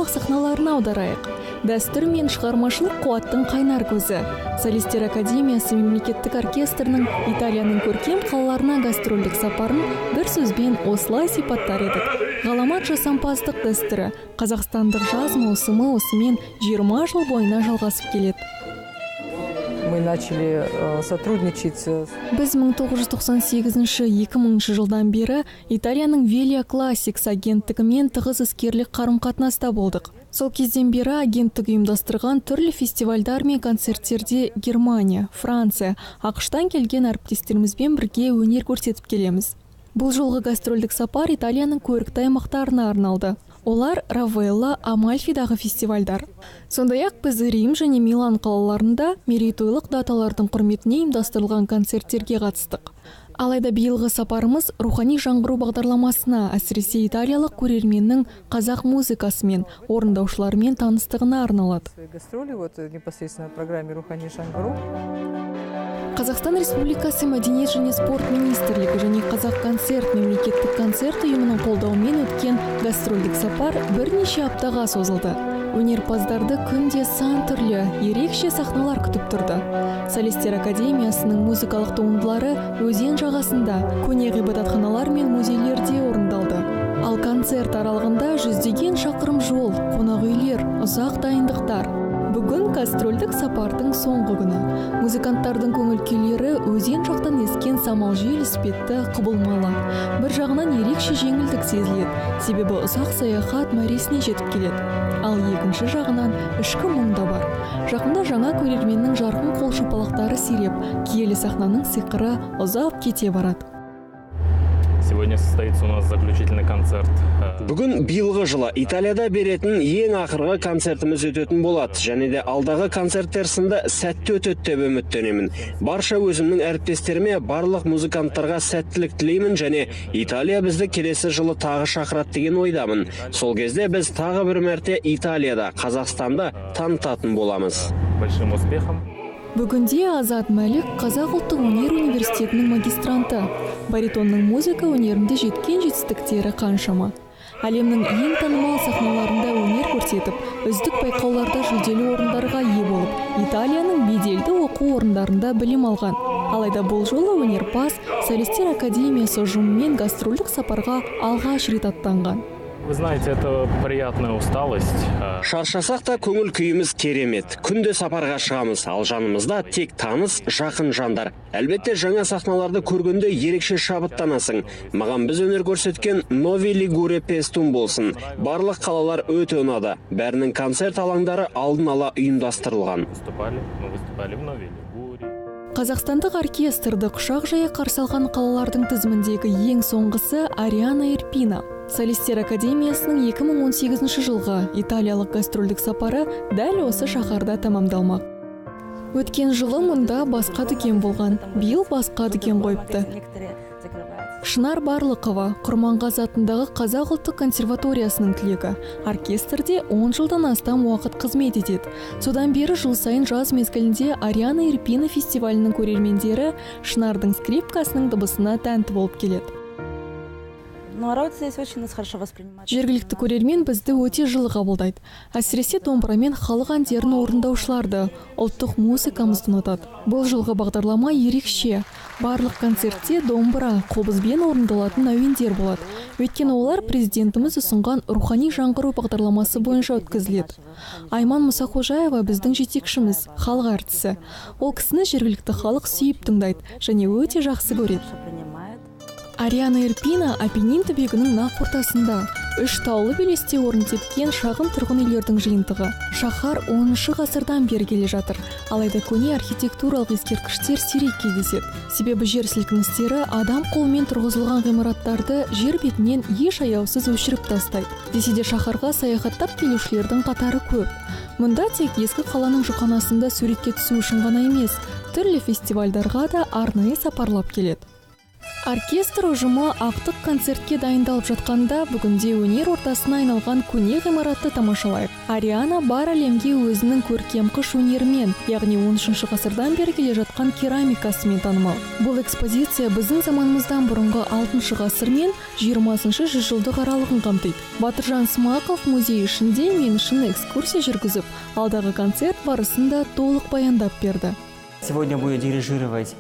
аймақ сахналарына аударайық. Дәстүр мен шығармашылық қуаттың қайнар көзі. Солистер академиясы мемлекеттік оркестрінің Италияның көркем қалаларына гастрольдік сапарын бір сөзбен осылай сипаттар едік. Ғаламат жасампаздық дәстүрі қазақстандық жаз маусымы осымен 20 жыл бойына жалғасып келеді. Мы начали сотрудничать. Біз 1998-2000 жылдан бері Италияның Велия Классикс агенттігімен тығыз іскерлік қарым-қатынаста болдық. Сол кезден бері агенттік ұйымдастырған түрлі фестивальдар мен концерттерде Германия, Франция, ақштан келген әріптестерімізбен бірге өнер көрсетіп келеміз. Бұл жолғы гастрольдік сапар Италияның көрікті аймақтарына арналды. Олар Равелла, Амальфидағы фестивальдар. Сондай-ақ біз Рим және Милан қалаларында мерейтойлық даталардың құрметіне ұйымдастырылған концерттерге қатыстық. Алайда биылғы сапарымыз рухани жаңғыру бағдарламасына, әсіресе италиялық көрерменнің қазақ музыкасымен, орындаушылармен таныстығына арналады. Қазақстан Республикасы Мәдениет және спорт министрлігі және Қазақ концерт мемлекеттік концерт ұйымының қолдауымен өткен гастрольдік сапар бірнеше аптаға созылды. Өнерпаздарды күнде сан түрлі ерекше сахналар күтіп тұрды. Солистер академиясының музыкалық туындылары өзен жағасында, көне ғибадатханалар мен музейлерде орындалды. Ал концерт аралығында жүздеген шақырым жол, қонақ үйлер, ұзақ дайындықтар. Бүгін гастрольдік сапардың соңғы күні. Музыканттардың көңіл күйлері өзен жақтан ескен самал жел іспетті құбылмалы. Бір жағынан ерекше жеңілдік сезіледі, себебі ұзақ саяхат мәресіне жетіп келеді. Ал екінші жағынан ішкі мұң да бар. Жақында жаңа көрерменнің жарқын қол шапалақтары сиреп, киелі сахнаның сиқыры ұзап кете барады. Сегодня состоится у нас заключительный концерт. Бүгін биылғы жылы Италияда беретін ең ақырғы концертіміз өтетін болады. Және де алдағы концерттер сынды сәтті өтеді деп үміттенемін. Барша өзімнің әріптестеріме, барлық музыканттарға сәттілік тілеймін және Италия бізді келесі жылы тағы шақырады деген ойдамын. Сол кезде біз тағы бір мәрте Италияда, Қазақстанда танытатын боламыз. Большим успехом. Бүгінде Азат Мәлік Қазақ ұлттық өнер университетінің магистранты. Баритонның музыка өнерінде жеткен жетістіктері қаншама. Әлемнің ең танымал сахналарында өнер көрсетіп, үздік байқауларда жүлделі орындарға ие болып, Италияның беделді оқу орындарында білім алған. Алайда бұл жолы өнерпаз Солистер академиясы ұжымымен гастрольдік сапарға алғаш рет аттанған. Вы знаете, это приятная усталость. Шаршасақ та көңіл күйіміз керемет. Күнде сапарға шығамыз, ал жанымызда тек таныс, жақын жандар. Әлбетте жаңа сахналарды көргенде ерекше шабыттанасың. Маған біз өнер көрсеткен Нови Лигуре Пестум болсын. Барлық қалалар өте ұнады. Бәрінің концерт алаңдары алдын ала ұйымдастырылған. Қазақстандық оркестрді құшақ жая қарсы алған қалалардың тізіміндегі ең соңғысы Ариана Ирпина. Солистер академиясының 2018 жылғы италиялық гастрольдік сапары дәл осы шаһарда тамамдалмақ. Өткен жылы мұнда басқа дүкен болған, биыл басқа дүкен қойыпты. Шынар Барлықова, Құрманғазы атындағы Қазақ ұлттық консерваториясының түлегі. Оркестрде 10 жылдан астам уақыт қызмет етеді. Содан бері жыл сайын жаз мезгілінде Ариана Ирпина фестивалінің көрермендері Шынардың скрипкасының дыбысына тәнті болып келеді. Жергілікті көрермен бізді өте жылы қабылдайды. Әсіресе домбырамен халық әндерін орындаушыларды, ұлттық музыкамызды ұнатады. Бұл жылғы бағдарлама ерекше. Барлық концертте домбыра, қобызбен орындалатын әуендер болады. Өйткені олар президентіміз ұсынған рухани жаңғыру бағдарламасы бойынша өткізіледі. Айман Мұсақожаева біздің жетекшіміз, халық әртісі. Ол кісіні жергілікті халық сүйіп тыңдайды және өте жақсы көреді. Ариана Ирпина Апеннин түбегінің нақ ортасында. 3 таулы белесте орын тепкен шағын тұрғын үйлердің жиынтығы. Шаһар 10 ғасырдан бері келе жатыр. Алайда көне архитектуралық ескерткіштер сирек кездеседі. Себебі жер сілкіністері адам қолмен тұрғызылған ғимараттарды жер бетінен еш аяусыз өшіріп тастайды. Десе де шаһарға саяхаттап келушілердің қатары көп. Мұнда тек ескі қаланың жұқанасында суретке түсу үшін ғана емес, түрлі фестивальдарға да арнайы сапарлап келеді. Оркестр ұжымы ақтық концертке дайындалып жатқанда бүгінде өнер ортасына айналған көне ғимаратты тамашалайық. Ариана бар әлемге өзінің көркем қыш өнерімен, яғни 13 ғасырдан бері келе жатқан керамикасымен танымал. Бұл экспозиция біздің заманымыздан бұрынғы 6 ғасыр мен 20 жылдық аралығын қамтиды. Батыржан Смақов музей ішінде мен үшін экскурсия жүргізіп, алдағы концерт барысында толық баяндап берді. Сегодня будет дирижировать.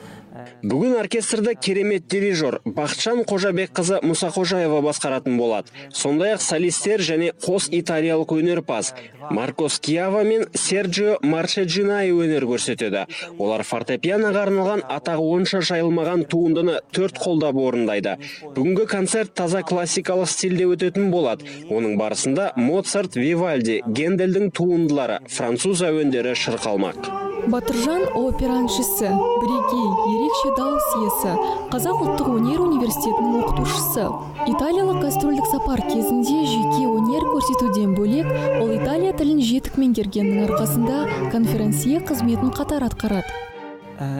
Бүгін оркестрді керемет дирижер Бақытжан Қожабекқызы Мұсақожаева басқаратын болады. Сондай-ақ солистер және қос италиялық өнерпаз Маркос Киава мен Серджио Марчеджинай өнер көрсетеді. Олар фортепианоға арналған атағы онша жайылмаған туындыны 4 қолдап орындайды. Бүгінгі концерт таза классикалық стильде өтетін болады. Оның барысында Моцарт, Вивальди, Гендельдің туындылары, француз әуендері шырқалмақ. Батыржан опера әншісі, бірегей, ерекше дауыс иесі, Қазақ ұлттық өнер университетінің оқытушысы. Италиялық гастрольдік сапар кезінде жеке өнер көрсетуден бөлек, ол Италия тілін жетік меңгергеннің арқасында конференция қызметін қатар атқарады.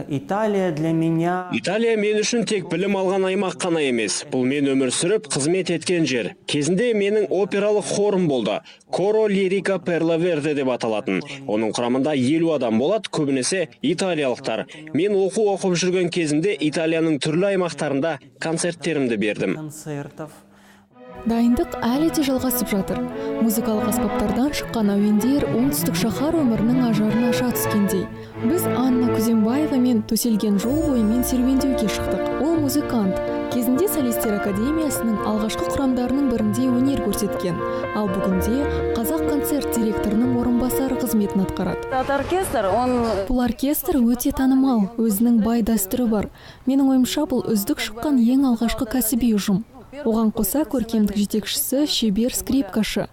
Италия для меня... Италия мен үшін тек білім алған аймақ қана емес. Бұл мен өмір сүріп, қызмет еткен жер. Кезінде менің опералық хорым болды. Коро Лирика Перла Верде деп аталатын. Оның құрамында 50 адам болады, көбінесе италиялықтар. Мен оқып жүрген кезінде Италияның түрлі аймақтарында концерттерімді бердім. Дайындық әлі де жалғасып жатыр. Музыкалық аспаптардан шыққан әуендер оңтүстік шаһар өмірінің ажарын аша түскендей. Біз Анна Күзембаева мен төселген жол бойымен серуендеуге шықтық. Ол музыкант. Кезінде солистер академиясының алғашқы құрамдарының бірінде өнер көрсеткен. Ал бүгінде Қазақ концерт директорының орынбасары қызметін атқарады. Бұл оркестр өте танымал, өзінің бай дәстүрі бар. Менің ойымша бұл үздік шыққан ең алғашқы кәсіби ұжым. Оған қоса көркемдік жетекшісі шебер скрипкашы.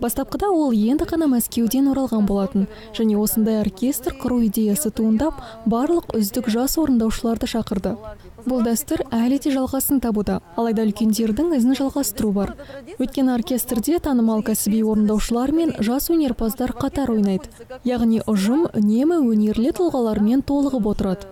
Бастапқыда ол енді ғана Мәскеуден оралған болатын, және осындай оркестр құру идеясы туындап, барлық үздік жас орындаушыларды шақырды. Бұл дәстүр әлі де жалғасын табуда, алайда үлкендердің ізін жалғастыру бар. Өйткені оркестрде танымал кәсіби орындаушылар мен жас өнерпаздар қатар ойнайды. Яғни ұжым үнемі өнерлі тұлғалармен толығып отырады.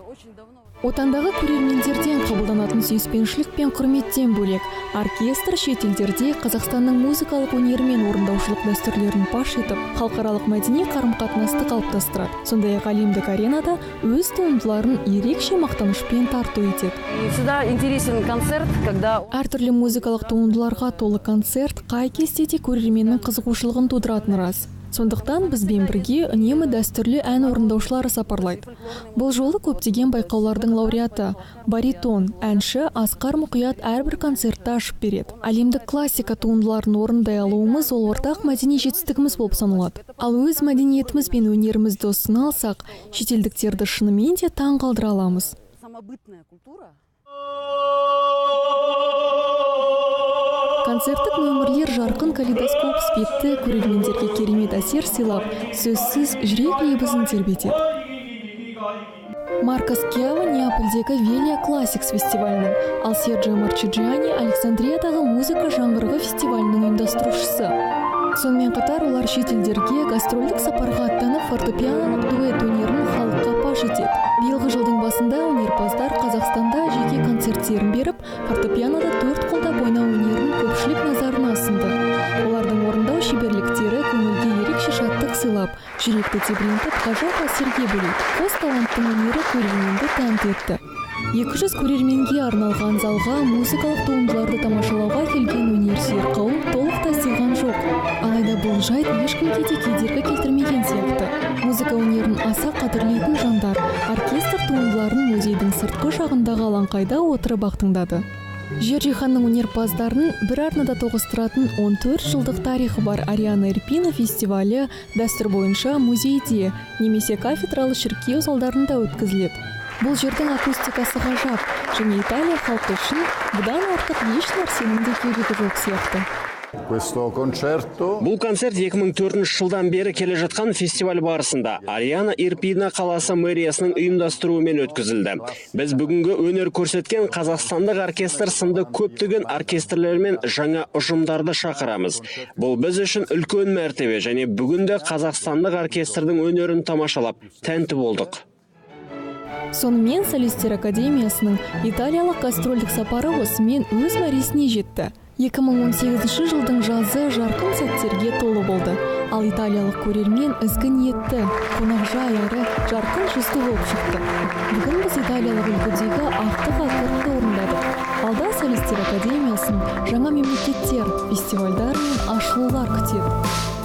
Отандағы көрермендерден қабылданатын сүйіспеншілік пен құрметтен бөлек, оркестр шетелдерде Қазақстанның музыкалық өнері мен орындаушылық дәстүрлерін паш етіп, халықаралық мәдени қарым-қатынасты қалыптастырады. Сондай-ақ әлемдік аренада өз туындыларын ерекше мақтанышпен тарту етеді. Сюда интересен концерт, когда Әртүрлі музыкалық туындыларға толы концерт қай кезде де көрерменнің қызығушылығын тудыратыны рас. Сондықтан бізбен бірге үнемі дәстүрлі ән орындаушылары сапарлайды. Бұл жолы көптеген байқаулардың лауреаты, баритон, әнші Асқар Мұқият әрбір концертті ашып береді. Әлемдік классика туындыларын орындай алуымыз ол ортақ мәдени жетістігіміз болып саналады. Ал өз мәдениетіміз бен өнерімізді ұсына алсақ, шетелдіктерді шынымен де таң қалдыра аламыз. Концерттік нөмірлер жарқын калейдоскоп іспетті көрермендерге керемет әсер сыйлап, сөзсіз жүрек лебізін тербетеді. Маркос Киава Неапольдегі Велия Классикс фестивалінің, ал Серджио Марчеджиани Александриядағы музыка жаңғырығы фестивалінің ұйымдастырушысы. Сонымен қатар олар шетелдерге гастрольдік сапарға аттанып фортепианолық дуэт өнерін халыққа паш етеді. Биылғы жылдың басында өнерпаздар Қазақстанда жеке концерттерін беріп, фортепианода 4 қолдап ойнау өнерін көпшілік назарына ұсынды. Олардың орындау шеберліктері көңілге ерекше шаттық сыйлап, жүректі тебірентіп, ғажап әсерге бөлейді. Қос таланттың өнері көрерменді тәнті етті. 200 көрерменге арналған залға музыкалық туындыларды тамашалауға келген өнерсүйер қауым толықтай сыйған жоқ. Алайда бұл жайт ешкімге де кедергі келтірмеген сияқты. Музыка өнерін аса қадірлейтін жандар оркестр туындыларын музейдің сыртқы жағындағы алаңқайда отырып тыңдады. Жер-жиһанның өнерпаздарын бір арнада тоғыстыратын 14 жылдық тарихы бар Ариана Ирпина фестивалі дәстүр бойынша музейде немесе кафедралы шіркеу залдарында өткізіледі. Бұл жердің акустикасы ғажап, және Италия халқы үшін бұдан артық еш нәрсенің де керегі жоқ сияқты. Бұл концерт 2004 жылдан бері келе жатқан фестиваль барысында Ариана Ирпина қаласы мэриясының ұйымдастыруымен өткізілді. Біз бүгінгі өнер көрсеткен қазақстандық оркестр сынды көптеген оркестрлер мен жаңа ұжымдарды шақырамыз. Бұл біз үшін үлкен мәртебе, және бүгінде қазақстандық оркестрдің өнерін тамашалап, тәнті болдық. Сонымен Солисттер Академиясының Италиялық гастрольдік сапары осымен өз мәресіне жетті. 2018 жылдың жазы жарқын сәттерге толы болды. Ал италиялық көрермен ізгі ниетті, қонақжай әрі жарқын жүзді болып шықты. Бүгін біз италиялық үлгідегі ақтық аккордты орындадық. Алда Солисттер Академиясын жаңа мемлекеттер, фестивальдар мен ашылулар күтеді.